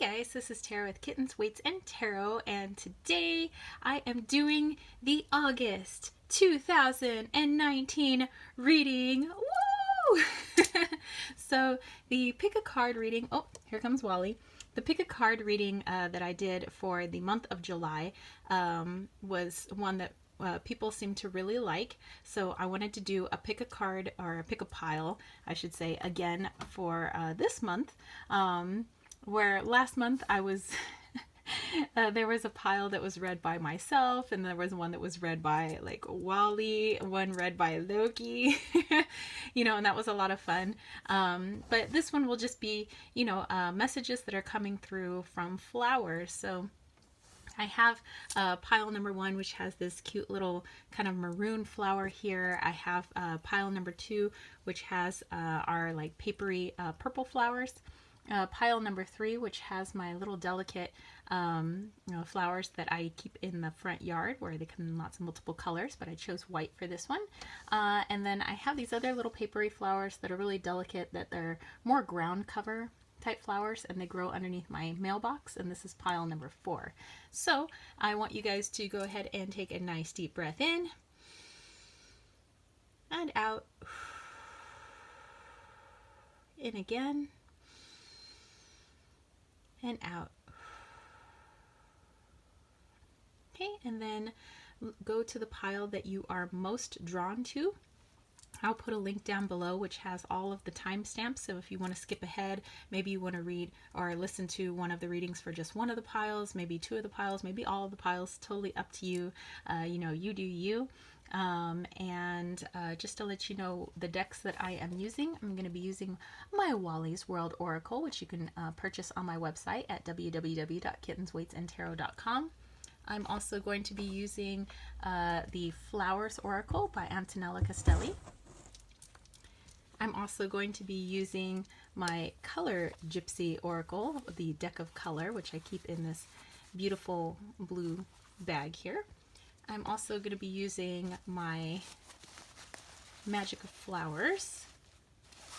guys, this is Tara with Kittens, Weights, and Tarot, and today I am doing the August 2019 reading. Woo! So the pick a card reading, oh, here comes Wally. The pick a card reading that I did for the month of July was one that people seem to really like. So I wanted to do a pick a card, or a pick a pile, I should say, again for this month. Where last month I was, there was a pile that was read by myself, and there was one that was read by like Wally, one read by Loki, and that was a lot of fun. But this one will just be, messages that are coming through from flowers. So I have pile number 1, which has this cute little kind of maroon flower here. I have pile number 2, which has our like papery purple flowers. Pile number 3, which has my little delicate flowers that I keep in the front yard, where they come in lots of multiple colors, but I chose white for this one. And then I have these other little papery flowers that are really delicate, that they're more ground cover type flowers, and they grow underneath my mailbox, and this is pile number 4. So I want you guys to go ahead and take a nice deep breath in and out. In again and out. Okay, and then go to the pile that you are most drawn to. I'll put a link down below which has all of the timestamps, so if you want to skip ahead, maybe you want to read or listen to one of the readings for just one of the piles, maybe 2 of the piles, maybe all of the piles, totally up to you. You do you. Just to let you know the decks that I am using, I'm going to be using my Wally's World Oracle, which you can purchase on my website at www.kittensweightsandtarot.com. I'm also going to be using the Flowers Oracle by Antonella Castelli. I'm also going to be using my Color Gypsy Oracle, the deck of color, which I keep in this beautiful blue bag here. I'm also going to be using my Magic of Flowers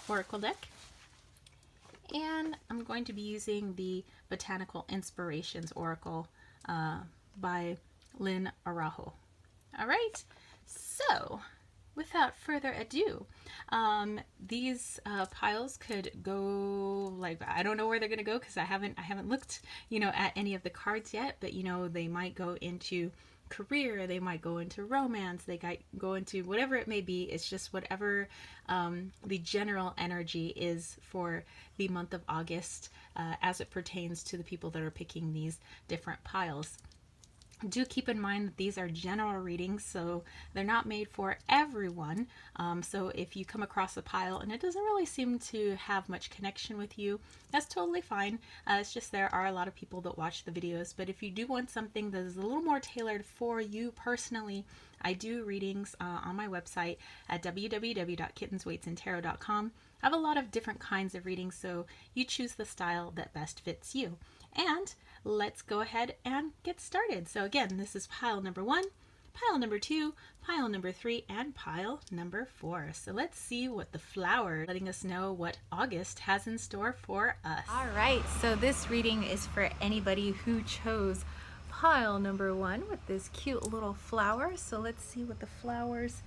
Oracle deck. And I'm going to be using the Botanical Inspirations Oracle by Lynn Araujo. All right, so without further ado, these piles could go, like, I don't know where they're going to go because I haven't looked, at any of the cards yet, but they might go into career, they might go into romance, they might go into whatever it may be. It's just whatever the general energy is for the month of August as it pertains to the people that are picking these different piles. Do keep in mind that these are general readings, so they're not made for everyone. So if you come across a pile and it doesn't really seem to have much connection with you, that's totally fine. It's just there are a lot of people that watch the videos, but if you do want something that is a little more tailored for you personally, I do readings on my website at www.kittensweightsandtarot.com. I have a lot of different kinds of readings, so you choose the style that best fits you. And let's go ahead and get started. So again, this is pile number 1, pile number 2, pile number 3, and pile number 4. So let's see what the flower is letting us know what August has in store for us. All right, so this reading is for anybody who chose pile number 1 with this cute little flower. So let's see what the flowers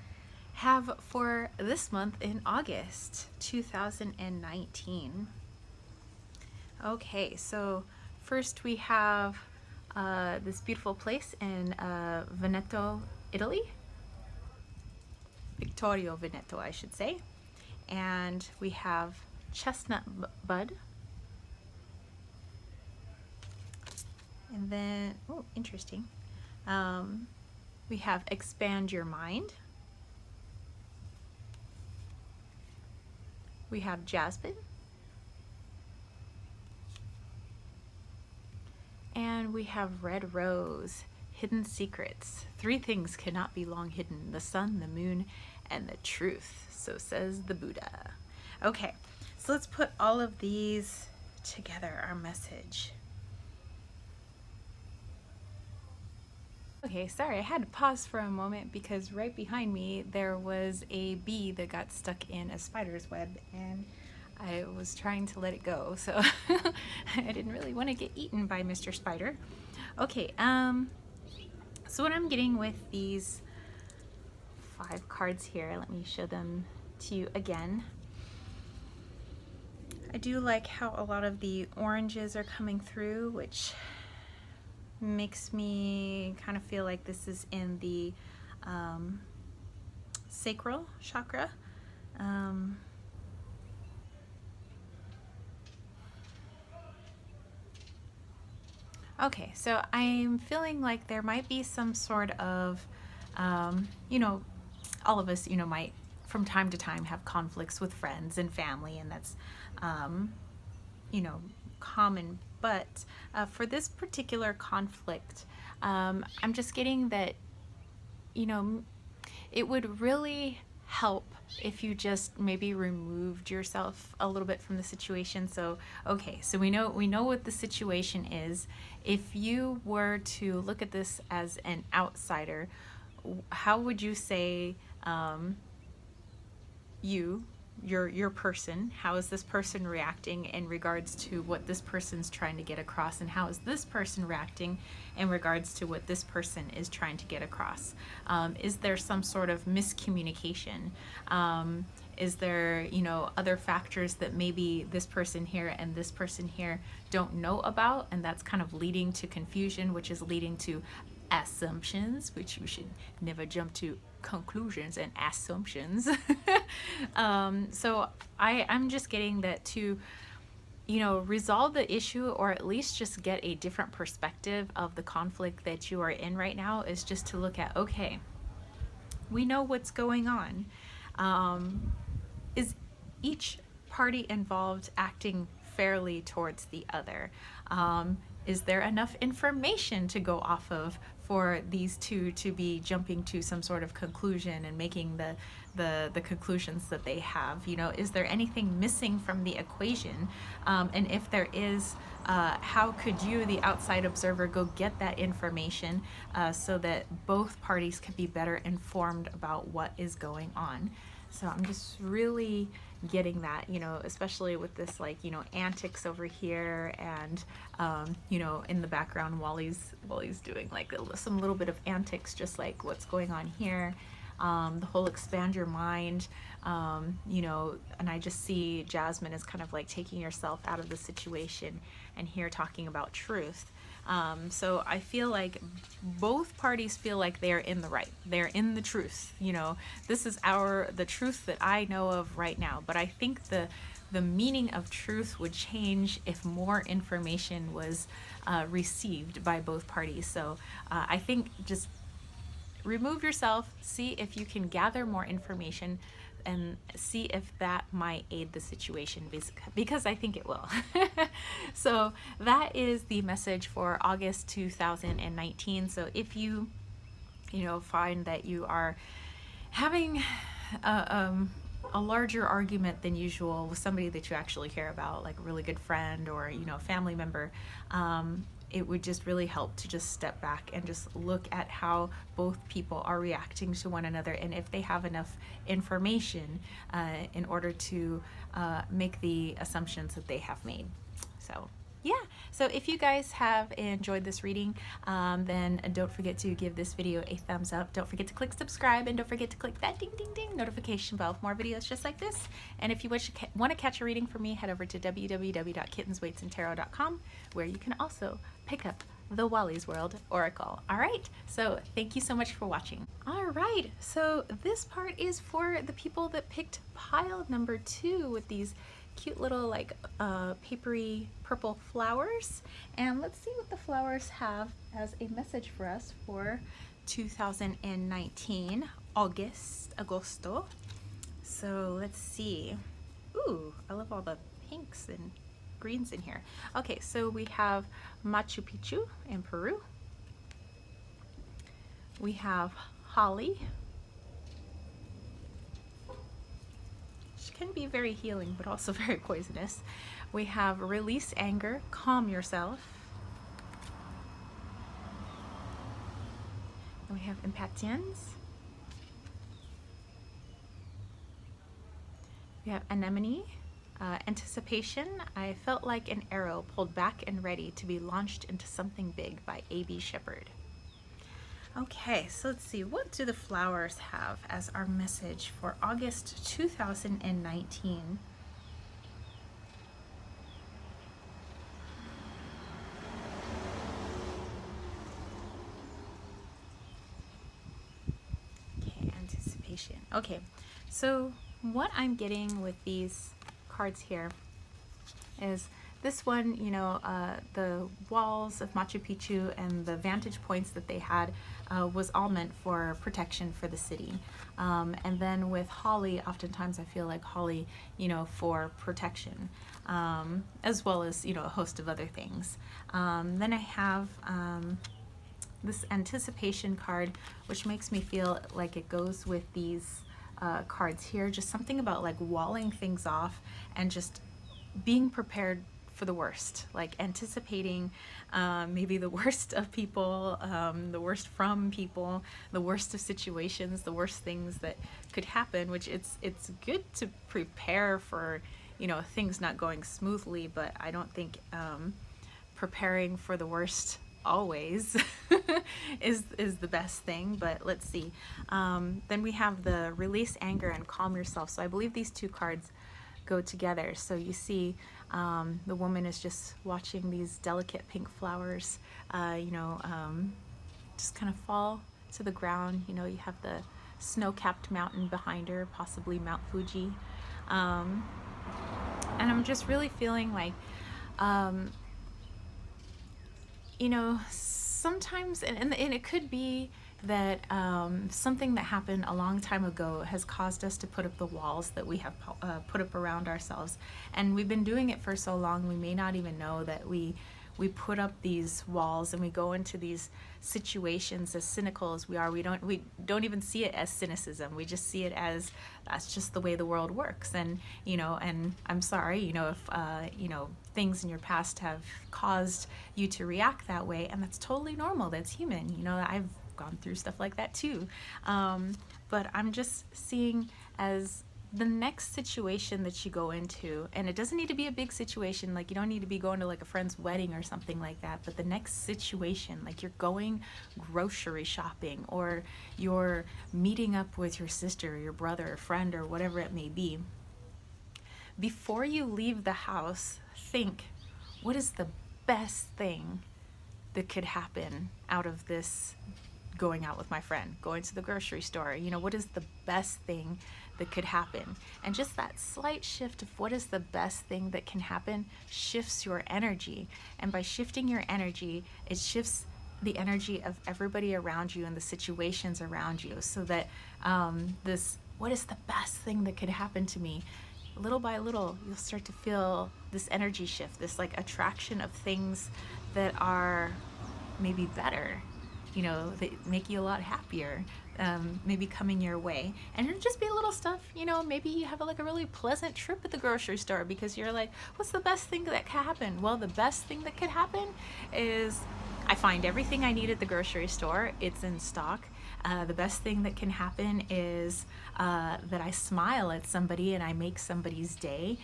have for this month in August 2019. Okay, so first we have this beautiful place in Veneto, Italy. Vittorio Veneto, I should say. And we have chestnut bud. And then, oh, interesting. We have expand your mind. We have jasmine. And we have red rose, hidden secrets. 3 things cannot be long hidden: the sun, the moon, and the truth. So says the Buddha. Okay, so let's put all of these together, our message. Okay, sorry, I had to pause for a moment because right behind me there was a bee that got stuck in a spider's web, and I was trying to let it go, so I didn't really want to get eaten by Mr. Spider. Okay, so what I'm getting with these 5 cards here, let me show them to you again. I do like how a lot of the oranges are coming through, which makes me kind of feel like this is in the sacral chakra. Okay, so I'm feeling like there might be some sort of, you know, all of us, you know, might from time to time have conflicts with friends and family, and that's, you know, common. But for this particular conflict, I'm just getting that, you know, it would really help if you just maybe removed yourself a little bit from the situation. So okay, so we know what the situation is. If you were to look at this as an outsider, how would you say your person, how is this person reacting in regards to what this person's trying to get across, and how is this person reacting in regards to what this person is trying to get across? Is there some sort of miscommunication? Is there, you know, other factors that maybe this person here and this person here don't know about, and that's kind of leading to confusion, which is leading to assumptions, which you should never jump to conclusions and assumptions. So I'm just getting that to, you know, resolve the issue, or at least just get a different perspective of the conflict that you are in right now, is just to look at, okay, we know what's going on. Is each party involved acting fairly towards the other? Is there enough information to go off of for these two to be jumping to some sort of conclusion and making the conclusions that they have? You know, is there anything missing from the equation? And if there is, how could you, the outside observer, go get that information so that both parties could be better informed about what is going on? So I'm just really getting that, you know, especially with this, like, you know, antics over here, and you know, in the background Wally's doing like some little bit of antics, just like what's going on here. The whole expand your mind, you know, and I just see Jasmine as kind of like taking yourself out of the situation, and here talking about truth. So I feel like both parties feel like they're in the right. They're in the truth. You know, this is the truth that I know of right now. But I think the meaning of truth would change if more information was received by both parties. So I think just remove yourself, see if you can gather more information, and see if that might aid the situation, because I think it will. So that is the message for August 2019. So if you know, find that you are having a larger argument than usual with somebody that you actually care about, like a really good friend or, you know, a family member, it would just really help to just step back and just look at how both people are reacting to one another, and if they have enough information in order to make the assumptions that they have made. So yeah, so if you guys have enjoyed this reading, then don't forget to give this video a thumbs up. Don't forget to click subscribe, and don't forget to click that ding ding ding notification bell for more videos just like this. And if you want to catch a reading from me, head over to www.kittensweightsandtarot.com, where you can also pick up the Wally's World Oracle. All right, so thank you so much for watching. All right, so this part is for the people that picked pile number 2 with these cute little like papery purple flowers. And let's see what the flowers have as a message for us for 2019, Agosto. So let's see. Ooh, I love all the pinks and greens in here. Okay, so we have Machu Picchu in Peru. We have holly. Can be very healing, but also very poisonous. We have release anger, calm yourself. And we have impatience. We have anemone, Anticipation, I felt like an arrow pulled back and ready to be launched into something big by A.B. Shepherd. Okay, so let's see, what do the flowers have as our message for August 2019? Okay, anticipation. Okay, so what I'm getting with these cards here is this one, the walls of Machu Picchu and the vantage points that they had was all meant for protection for the city. And then with holly, oftentimes I feel like holly, for protection, as well as, a host of other things. Then I have this anticipation card, which makes me feel like it goes with these cards here. Just something about like walling things off and just being prepared for the worst, like anticipating maybe the worst of people, the worst from people, the worst of situations, the worst things that could happen, which it's good to prepare for, things not going smoothly, but I don't think preparing for the worst always is the best thing. But let's see. Then we have the release anger and calm yourself. So I believe these two cards go together. So you see the woman is just watching these delicate pink flowers just kind of fall to the ground. You have the snow-capped mountain behind her, possibly Mount Fuji, and I'm just really feeling like sometimes, and it could be that something that happened a long time ago has caused us to put up the walls that we have put up around ourselves. And we've been doing it for so long, we may not even know that we put up these walls, and we go into these situations as cynical as we are. We don't even see it as cynicism. We just see it as that's just the way the world works. And and I'm sorry, if things in your past have caused you to react that way, and that's totally normal. That's human. I've gone through stuff like that too. But I'm just seeing as the next situation that you go into, and it doesn't need to be a big situation, like you don't need to be going to like a friend's wedding or something like that, but the next situation, like you're going grocery shopping, or you're meeting up with your sister or your brother or friend or whatever it may be. Before you leave the house, think, what is the best thing that could happen out of this going out with my friend, going to the grocery store? What is the best thing that could happen? And just that slight shift of what is the best thing that can happen shifts your energy. And by shifting your energy, it shifts the energy of everybody around you and the situations around you, so that this, what is the best thing that could happen to me? Little by little, you'll start to feel this energy shift, this like attraction of things that are maybe better, that make you a lot happier, maybe coming your way. And it'll just be a little stuff, maybe you have like a really pleasant trip at the grocery store because you're like, what's the best thing that could happen? Well, the best thing that could happen is I find everything I need at the grocery store. It's in stock. The best thing that can happen is that I smile at somebody and I make somebody's day.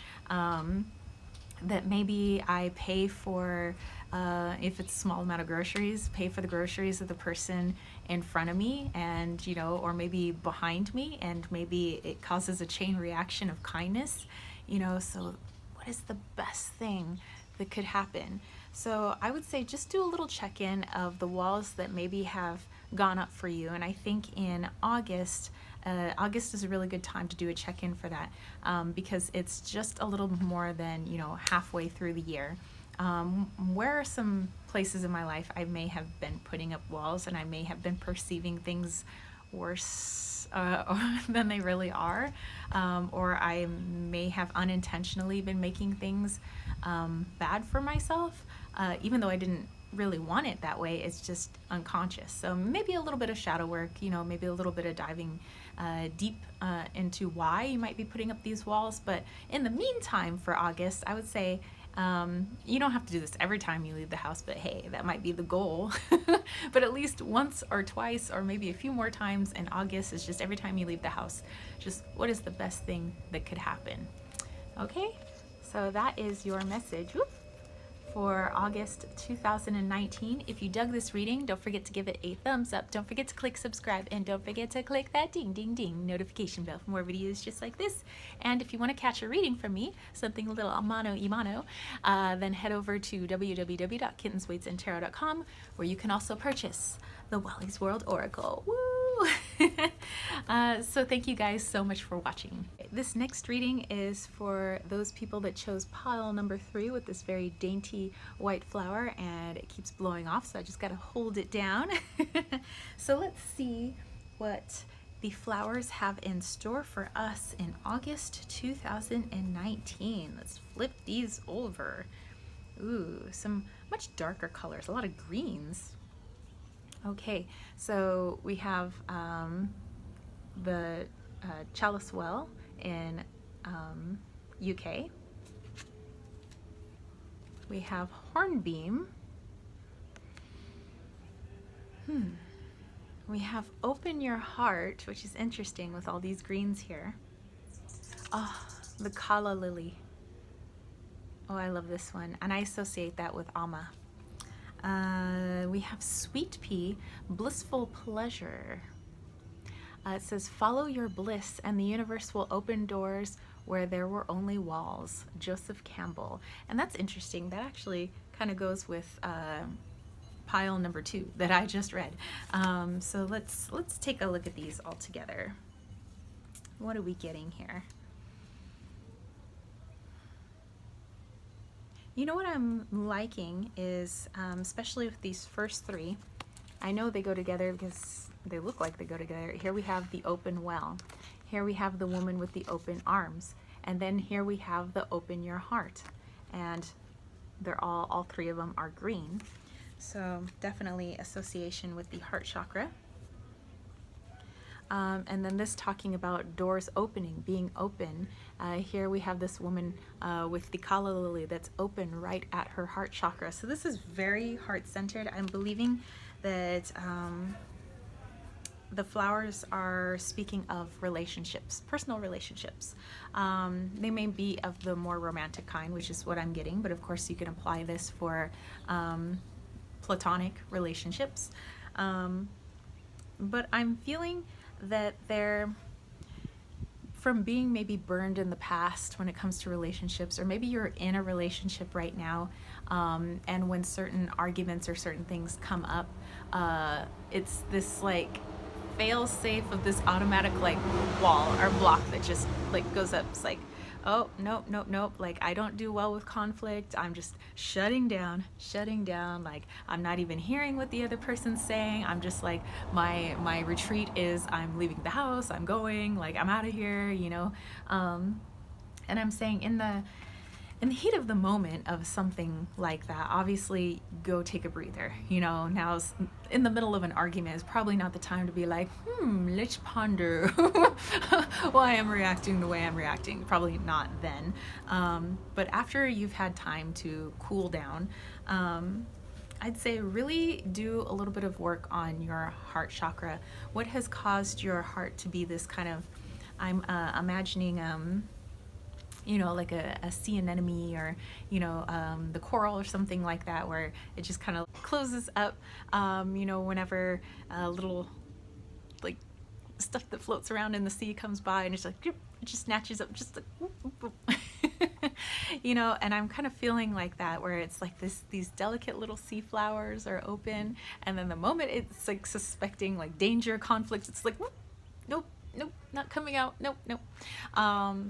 That maybe I pay for, if it's a small amount of groceries, pay for the groceries of the person in front of me, and or maybe behind me, and maybe it causes a chain reaction of kindness. So what is the best thing that could happen? So I would say just do a little check-in of the walls that maybe have gone up for you. And I think in August is a really good time to do a check-in for that, because it's just a little more than halfway through the year. Where are some places in my life I may have been putting up walls, and I may have been perceiving things worse than they really are, or I may have unintentionally been making things bad for myself, even though I didn't really want it that way. It's just unconscious. So maybe a little bit of shadow work, maybe a little bit of diving deep into why you might be putting up these walls. But in the meantime, for August, I would say you don't have to do this every time you leave the house, but hey, that might be the goal. But at least once or twice, or maybe a few more times in August, is just every time you leave the house, just what is the best thing that could happen? Okay, So that is your message for August 2019. If you dug this reading, don't forget to give it a thumbs up. Don't forget to click subscribe, and don't forget to click that ding ding ding notification bell for more videos just like this. And if you want to catch a reading from me, something a little a mano y mano, then head over to www.kittensweightsandtarot.com, where you can also purchase the Wally's World Oracle. Woo! So thank you guys so much for watching. This next reading is for those people that chose pile number 3 with this very dainty white flower, and it keeps blowing off, so I just gotta hold it down. So let's see what the flowers have in store for us in August 2019. Let's flip these over. Ooh, some much darker colors, a lot of greens. Okay, so we have the Chalice Well in UK. We have Hornbeam. We have Open Your Heart, which is interesting with all these greens here. Oh, the Kala Lily. Oh, I love this one, and I associate that with Amma. We have Sweet Pea, Blissful Pleasure. It says, follow your bliss and the universe will open doors where there were only walls. Joseph Campbell. And that's interesting. That actually kind of goes with pile number 2 that I just read. So let's take a look at these all together. What are we getting here? You know what I'm liking is, especially with these first 3, I know they go together because they look like they go together. Here we have the open well. Here we have the woman with the open arms. And then here we have the open your heart. And they're all 3 of them are green. So definitely association with the heart chakra. And then this talking about doors opening, being open. Here we have this woman with the Kala Lily that's open right at her heart chakra. So this is very heart-centered. I'm believing that the flowers are speaking of relationships, personal relationships. They may be of the more romantic kind, which is what I'm getting, but of course you can apply this for platonic relationships. But I'm feeling that they're, from being maybe burned in the past when it comes to relationships, or maybe you're in a relationship right now, and when certain arguments or certain things come up, it's this like fail-safe of this automatic like wall or block that just like goes up. It's like, oh, nope, nope, nope, like I don't do well with conflict. I'm just shutting down, like I'm not even hearing what the other person's saying. I'm just like, my retreat is I'm leaving the house, I'm going, like I'm out of here, you know. And I'm saying in the heat of the moment of something like that, obviously go take a breather. You know, now in the middle of an argument is probably not the time to be like, let's ponder why I'm reacting the way I'm reacting. Probably not then. But after you've had time to cool down, I'd say really do a little bit of work on your heart chakra. What has caused your heart to be this kind of, I'm imagining, you know, like a sea anemone, or, you know, the coral or something like that, where it just kind of closes up, you know, whenever a little like stuff that floats around in the sea comes by, and it's like, it just snatches up, just like, whoop, whoop, whoop. You know, and I'm kind of feeling like that, where it's like these delicate little sea flowers are open, and then the moment it's like suspecting like danger, conflict, it's like, whoop, nope, nope, not coming out, nope, nope.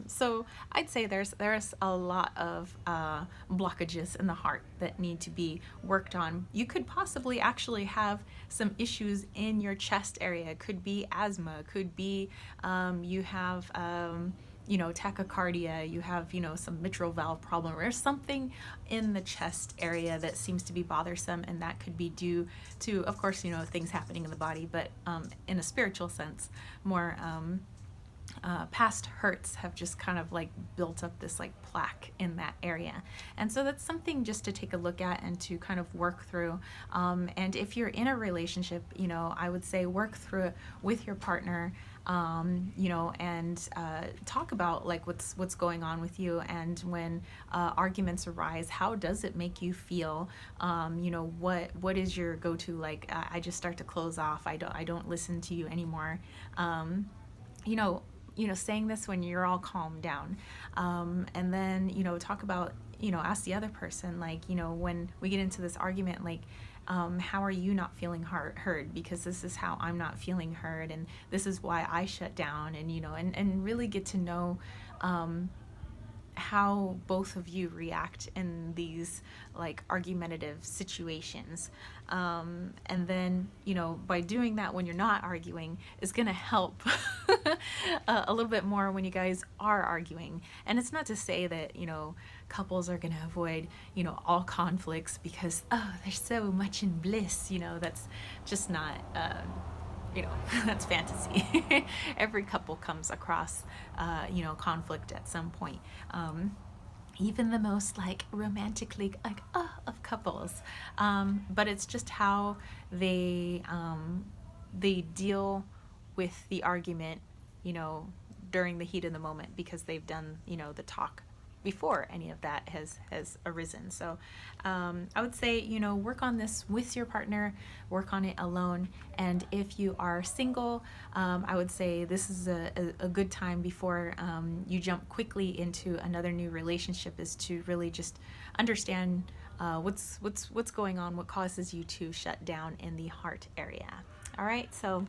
So I'd say there's a lot of blockages in the heart that need to be worked on. You could possibly actually have some issues in your chest area. It could be asthma, could be you have you know, tachycardia, you have, you know, some mitral valve problem, or there's something in the chest area that seems to be bothersome, and that could be due to, of course, you know, things happening in the body, but in a spiritual sense, more past hurts have just kind of like built up this like plaque in that area. And so that's something just to take a look at and to kind of work through. And if you're in a relationship, you know, I would say work through it with your partner. you know, and talk about like what's going on with you. And when arguments arise, how does it make you feel? You know, what is your go-to? Like, I just start to close off. I don't listen to you anymore. You know, saying this when you're all calmed down. And then, talk about, ask the other person, like, when we get into this argument, like, how are you not feeling heard? Because this is how I'm not feeling heard, and this is why I shut down, and, and really get to know how both of you react in these like argumentative situations. And then, by doing that when you're not arguing is going to help a little bit more when you guys are arguing. And it's not to say that, couples are going to avoid, all conflicts because, oh, there's so much in bliss, that's just not, that's fantasy. Every couple comes across, conflict at some point. Even the most like romantically like of couples, but it's just how they deal with the argument, you know, during the heat of the moment because they've done, the talk before any of that has arisen. So I would say, work on this with your partner, work on it alone. And if you are single, I would say this is a good time before you jump quickly into another new relationship, is to really just understand what's going on, what causes you to shut down in the heart area. All right, so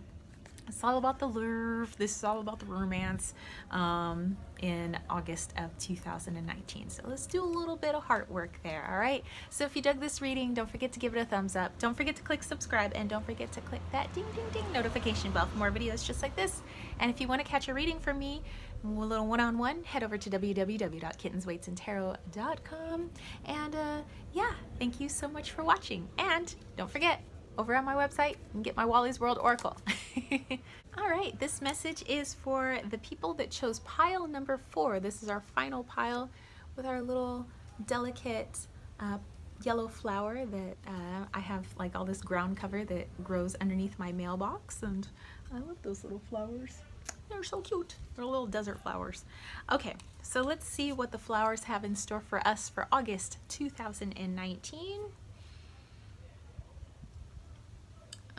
it's all about the love. This is all about the romance in August of 2019. So let's do a little bit of heart work there, all right? So if you dug this reading, don't forget to give it a thumbs up. Don't forget to click subscribe, and don't forget to click that ding, ding, ding notification bell for more videos just like this. And if you want to catch a reading from me, a little one-on-one, head over to www.kittensweightsandtarot.com. And yeah, thank you so much for watching. And don't forget, over on my website, you can get my Wally's World Oracle. All right, this message is for the people that chose pile number 4. This is our final pile with our little delicate yellow flower that I have like all this ground cover that grows underneath my mailbox, and I love those little flowers. They're so cute. They're little desert flowers. Okay, so let's see what the flowers have in store for us for August 2019.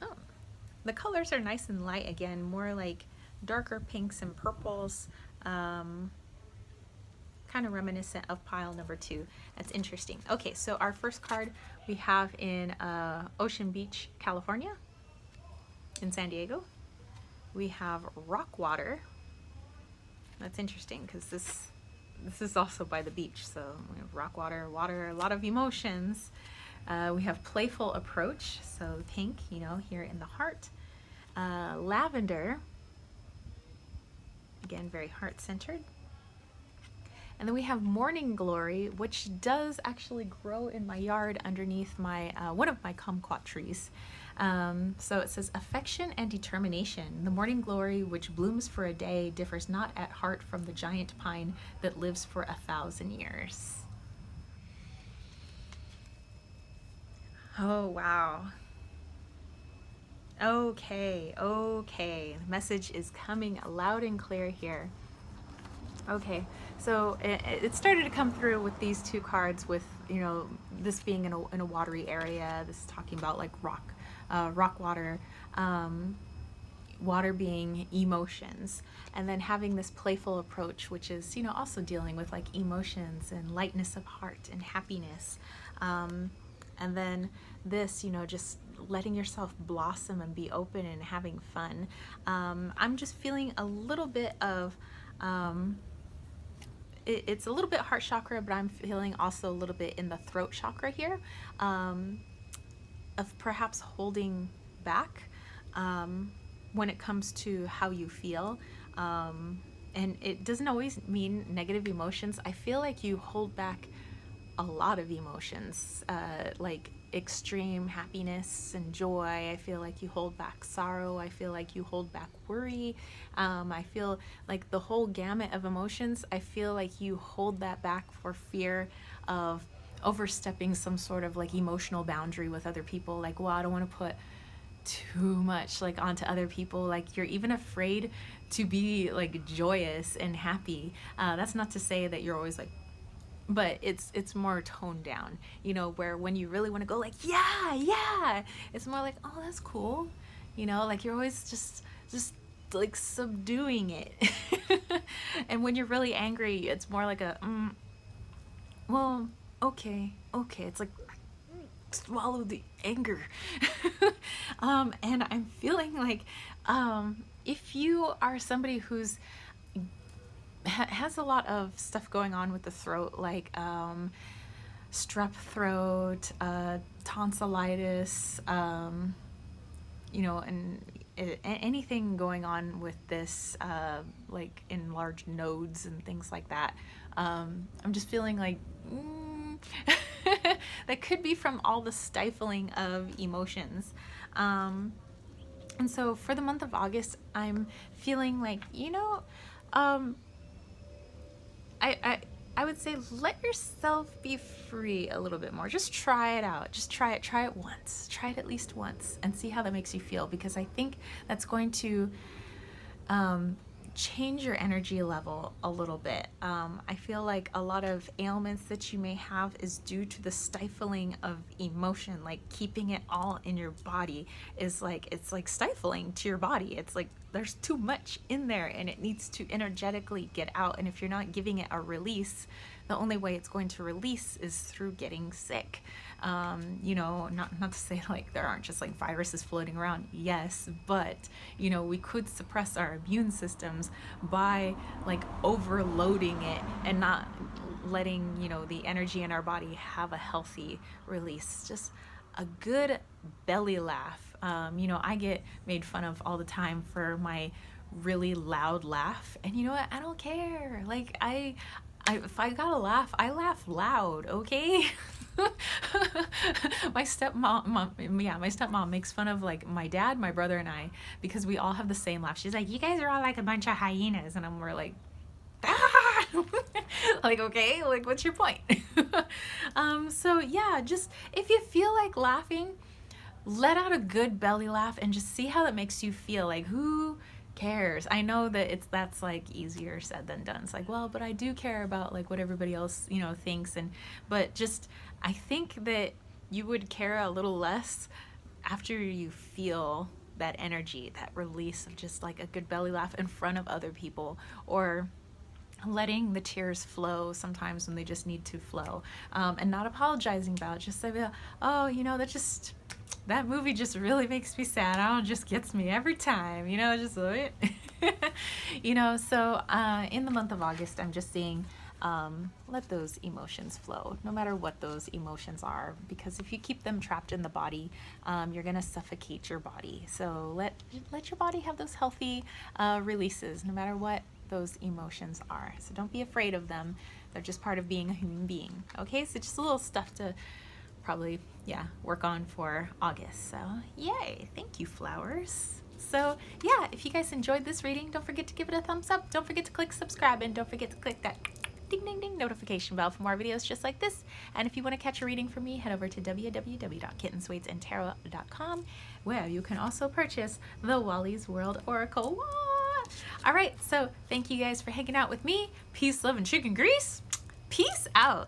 Oh, the colors are nice and light again, more like darker pinks and purples, kind of reminiscent of pile number 2. That's interesting. Okay, so our first card we have in Ocean Beach, California, in San Diego. We have rock water. That's interesting because this is also by the beach, so we have rock water, a lot of emotions. We have playful approach, so pink, here in the heart. Lavender, again, very heart-centered. And then we have morning glory, which does actually grow in my yard underneath my one of my kumquat trees. So it says affection and determination. The morning glory, which blooms for a day, differs not at heart from the giant pine that lives for 1,000 years. Oh, wow. Okay. The message is coming loud and clear here. Okay, so it started to come through with these 2 cards with, this being in a watery area. This is talking about like rock water, water being emotions, and then having this playful approach, which is, also dealing with like emotions and lightness of heart and happiness. And then this, just letting yourself blossom and be open and having fun. I'm just feeling a little bit of, it's a little bit heart chakra, but I'm feeling also a little bit in the throat chakra here, of perhaps holding back when it comes to how you feel. And it doesn't always mean negative emotions. I feel like you hold back a lot of emotions, like extreme happiness and joy. I feel like you hold back sorrow. I feel like you hold back worry. I feel like the whole gamut of emotions, I feel like you hold that back for fear of overstepping some sort of like emotional boundary with other people. Like, well, I don't want to put too much like onto other people. Like, you're even afraid to be like joyous and happy. That's not to say that you're always like, but it's more toned down, you know, where when you really want to go like, yeah, yeah, it's more like, oh, that's cool, you know, like you're always just like subduing it. And when you're really angry, it's more like a well, okay, okay, it's like swallow the anger. And I'm feeling like if you are somebody who's has a lot of stuff going on with the throat, like strep throat, tonsillitis, you know, and anything going on with this, like enlarged nodes and things like that. I'm just feeling like that could be from all the stifling of emotions. And so for the month of August, I'm feeling like, you know, I would say let yourself be free a little bit more. Just try it out. Just try it once. Try it at least once and see how that makes you feel, because I think that's going to change your energy level a little bit. I feel like a lot of ailments that you may have is due to the stifling of emotion, like keeping it all in your body is like, it's like stifling to your body. It's like there's too much in there and it needs to energetically get out. And if you're not giving it a release, the only way it's going to release is through getting sick. You know, not to say like there aren't just like viruses floating around, yes, but you know, we could suppress our immune systems by like overloading it and not letting, you know, the energy in our body have a healthy release. Just a good belly laugh. You know, I get made fun of all the time for my really loud laugh, and you know what, I don't care. Like I if I gotta laugh, I laugh loud, okay? My stepmom makes fun of like my dad, my brother, and I, because we all have the same laugh. She's like, you guys are all like a bunch of hyenas, and we're like, ah! Like, okay, like what's your point? So yeah, just if you feel like laughing, let out a good belly laugh and just see how that makes you feel. Like, who cares? I know that that's like easier said than done. It's like, well, but I do care about like what everybody else, you know, thinks, but just I think that you would care a little less after you feel that energy, that release of just like a good belly laugh in front of other people, or letting the tears flow sometimes when they just need to flow, and not apologizing about it. Just say, oh, you know, that movie just really makes me sad. Oh, it just gets me every time, you know, just you know. So in the month of August, I'm just seeing, let those emotions flow, no matter what those emotions are, because if you keep them trapped in the body, you're gonna suffocate your body. So let your body have those healthy releases, no matter what those emotions are. So don't be afraid of them. They're just part of being a human being. Okay, so just a little stuff to probably, yeah, work on for August. So yay, thank you, flowers. So yeah, if you guys enjoyed this reading, don't forget to give it a thumbs up. Don't forget to click subscribe, and don't forget to click that ding ding ding notification bell for more videos just like this. And if you want to catch a reading from me, head over to www.kittensweetsandtarot.com, where you can also purchase the Wally's World Oracle. All right, so thank you guys for hanging out with me. Peace, love, and chicken grease. Peace out.